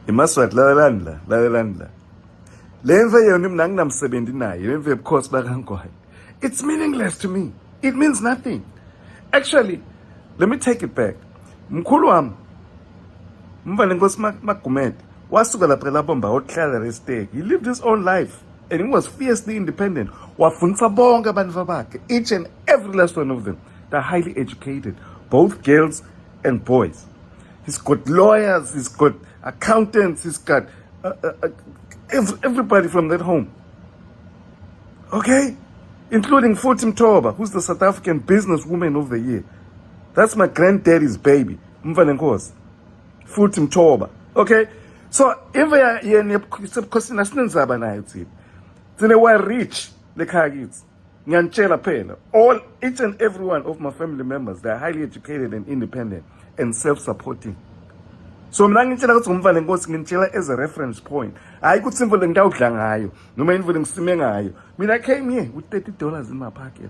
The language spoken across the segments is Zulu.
imaswati lalandla le mve yona mina nginamsebenzi nayo le mve eBukhosi bakaNgwane. It's meaningless to me. It means nothing. Actually, let me take it back. Mkhulu wami Mvana Nkosi Magumede wasuka lapha elabomba ohlala restake. He lived his own life and he was fiercely independent. Wafundisa bonke abantu bakhe, each and every last one of them. They're highly educated, both girls and boys. He's got lawyers, he's got accountants, he's got everybody from that home. Okay? Including Futhi Mtoba, who's the South African Businesswoman of the Year. That's my granddaddy's baby. Mvana Nkosi. Futhi Mtoba. Okay? So, if we are here in the they were rich, the Kagits. All, each and every one of my family members, they are highly educated and independent and self-supporting. So mina ngitshela ukuthi uMvana Nkosi ngitshela as a reference point. Hayi ukuthi simple ngidawudla ngayo noma imvule ngisime ngayo. Mina I came here with $30 in my pocket.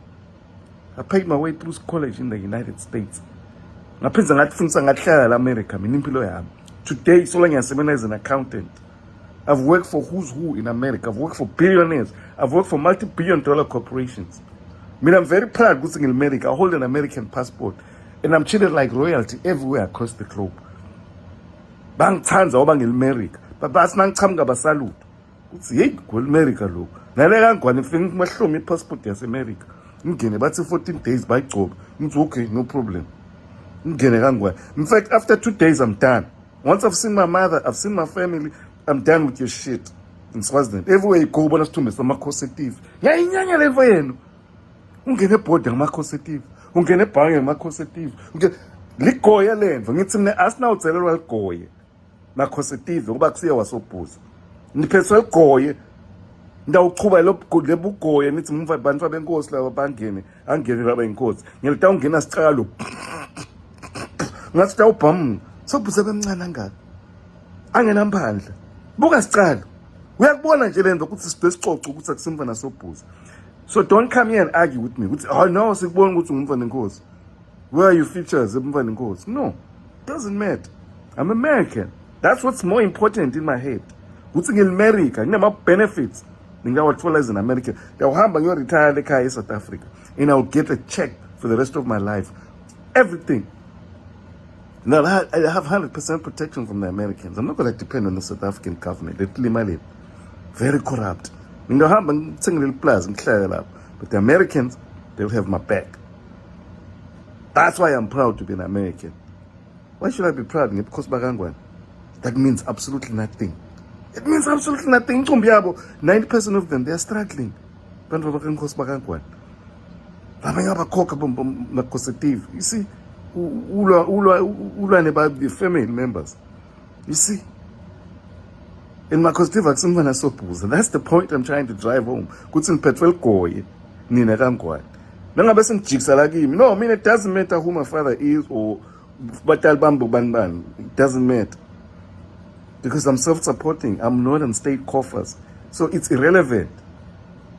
I paid my way through college in the United States. Ngaphinza ngathifundisa ngahlala eAmerica mina impilo yami. Today so long ngiyasebenza as an accountant. I've worked for who's who in America. I've worked for billionaires. I've worked for multi-billion-dollar corporations. Mina I'm very proud ukuthi ngil'America. I hold an American passport and I'm treated like royalty everywhere across the globe. Bangithanda oba ngil'America. Babathi nangichamuka basalute. Uthi hey ngil'America lo. Nale kaNgwane ngifika ngimahlomi ipassport yaseAmerica. Ngingene bathi 14 days bayigcoba. Ngithi okay no problem. Ngingene kaNgwane. In fact after 2 days I'm done. Once I've seen my mother, I've seen my family, I'm done with your shit. In Swaziland. Everywhere you go ubona sithumbe samakhosetive. Yayinyanya levo yenu. Ungene ebhodi ngamakhosetive. Ungene ebhange ngamakhosetive. Ligoye lemva ngithi mina asinawutselelwa ligoye. Makhosetive kuba kusiya wasobhuza. Niphethwe ligoye. Ndawuchuba lebugoye nithi mva bantu benkosi laba bangene angene laba inkosi. Ngilita ungena sicalo. Ngathi tawubhamu. Sobhuza bemncane ngaka. Angena mphandla. Buka sicalo. Uyakubona nje lento ukuthi sidesixoxa ukuthi akusimfana sobhuza. So don't come here and argue with me. Oh no, sikubona ukuthi ungumfana Nkosi. Where are your features eMfana Nkosi? No. It doesn't matter. I'm American. That's what's more important in my head. Ukuthi ngil'America, nginama benefits. Ngingawathola as an American. Ngiyahamba ngiyoretire ekhaya eSouth Africa and I'll get a check for the rest of my life. Everything. Now I have 100% protection from the Americans. I'm not going to depend on the South African government. They're very corrupt. But the Americans, they'll have my back. That's why I'm proud to be an American. Why should I be proud? Because that means absolutely nothing. It means absolutely nothing. 90% of them, they are struggling. You see, about the family members. You see? In my positive action, so that's the point I'm trying to drive home. Kutsin petrol koye, nina kaNgwane. Nangabe jigsa lagi. No, I mean it doesn't matter who my father is or batal bambu banban. It doesn't matter. Because I'm self-supporting. I'm not on state coffers. So it's irrelevant.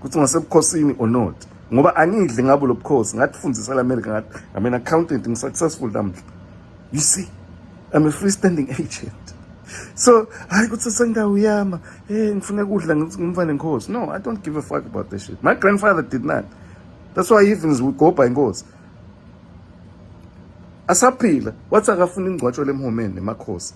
Kutsin wasebkhosini or not. Ngoba angidli ngabo lo bukhosi ngatifundisa eAmerica I'm an accountant and successful damn. You see, I'm a freestanding agent. So, hayi kuthi sengawuyama, ngifuna kudla ngumfana Nkosi. No, I don't give a fuck about this shit. My grandfather did not. That's why even we go by Nkosi. Asaphila, wathi akafuna ingcwatsho lemhomeni emakhosi.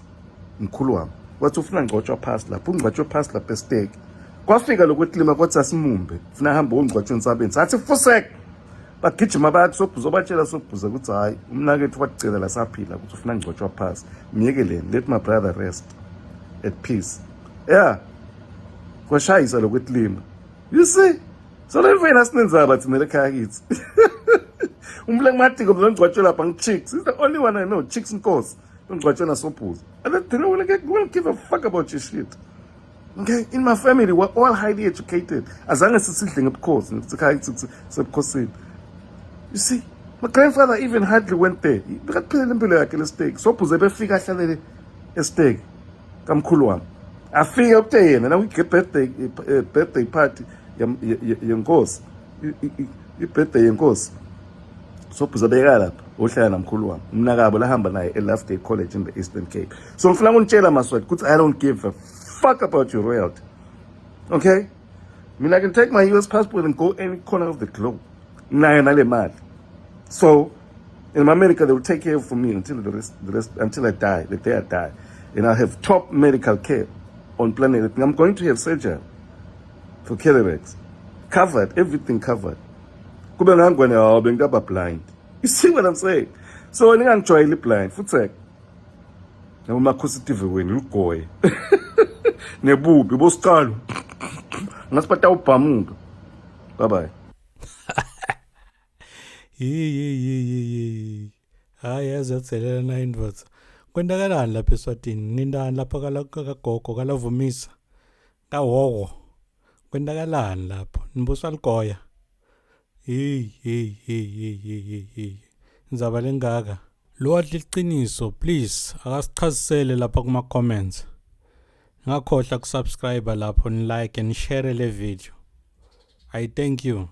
Mkhulu wami, wathi ufuna ngcwatshwa phansi lapho, ungcwatshwe phansi lapha estake. Kwafika lokutlima kwathi asimumbe, ufuna hamba ungcwatshwe ensabeni. Sathi fusek. Bagijima bathi sobhuza batshela sobhuza ukuthi hayi, umnakethu wacela la saphila ukuthi ufuna ngcwatshwa phansi. Miyekeleni, let my brother rest at peace. Yeah. Kwashayisa lokutlima. You see? So le mfana sinenzaba thina lekhaya kithi. Umleng matiko ngcwatshwe lapha ngchicks. It's the only one I know, Chicks Nkosi. Ngcwatshwe na sobhuza. And they don't give a fuck about your shit. Okay, in my family we're all highly educated. Azange sisidle ngebukhosi, sebukhosini. You see, my grandfather even hardly went there. Bekaphelele impilo yakhe lestake. Sobhuza befika ahlalele estake kamkhulu wami. Afika ukuthe yena na we birthday party yenkosi. I birthday yenkosi. Sobhuza beka lapha. ohlala namkhulu wami mnakabo lahamba naye e-Last Day College in the Eastern Cape. So ngifuna unitshela Maswati ukuthi I don't give a fuck about your royalty. Okay? I mean, I can take my US passport and go any corner of the globe. Naye nale mali. So in America they will take care for me until until I die, the day I die. And I'll have top medical care on planet Earth. I'm going to have surgery for cataracts. Covered, everything covered. Kube ngangwane bengaba blind. You see what I'm saying? So ningangijwayeli blind futhi noma positive wena ugoye. Nebubi bosiqalo. Ngasipata ubhamuka. Bye bye. Hayi yazathelela na indvodza. Kwendakalani lapha eSwatini? Nindani lapha kagogo kalavumisa. Kawowo. Kwendakalani lapho? Nibusa ligoya. Ndzaba lengaka. Lo wadla iqiniso, please akasichazisele lapha kuma comments. Ngakhohlwa kusubscribe lapho, ni like and share le video. I thank you.